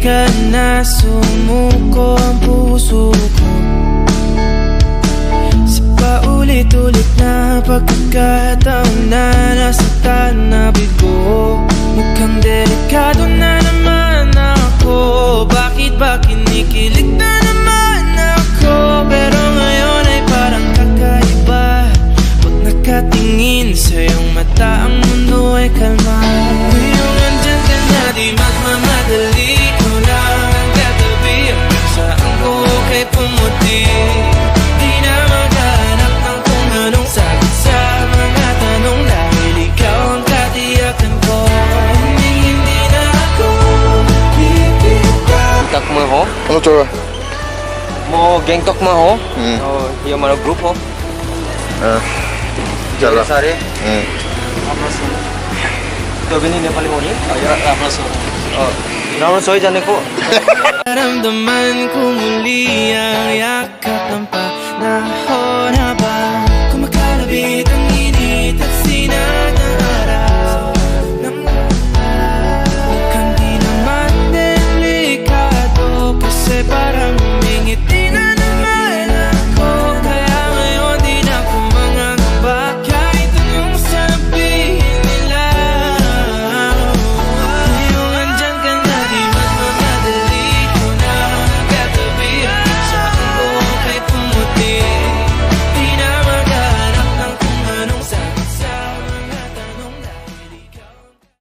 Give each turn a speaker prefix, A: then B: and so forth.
A: ka na, sumuko ang puso ko sa paulit-ulit na pagkakataon na nasaktan na bigo. Mukhang delikado na naman ako. Bakit ba kinikilig na naman ako? Pero ngayon ay parang kakaiba. Pag nakatingin sa iyong mata, ang mundo ay kalma. Ngayong andyan ka na, di magmamadali. Ikaw lang ang katabi, hanggang saan ko kay pumuti. Di na maghanap ng kung anong sagot sa mga tanong, dahil ikaw ang katiyakan ko. Hindi na ako bibitaw.
B: Tak mo ho?
C: Ano tsura?
B: Mo gangtok mo ho?
C: Hmm.
B: Oh, yung mga group ho?
C: Tsara.
B: Sari.
C: Hmm.
B: तो भी नहीं नेपाली बोली रावण सोई जाने को
A: Naramdaman ko muli ang yakap ng panahon habang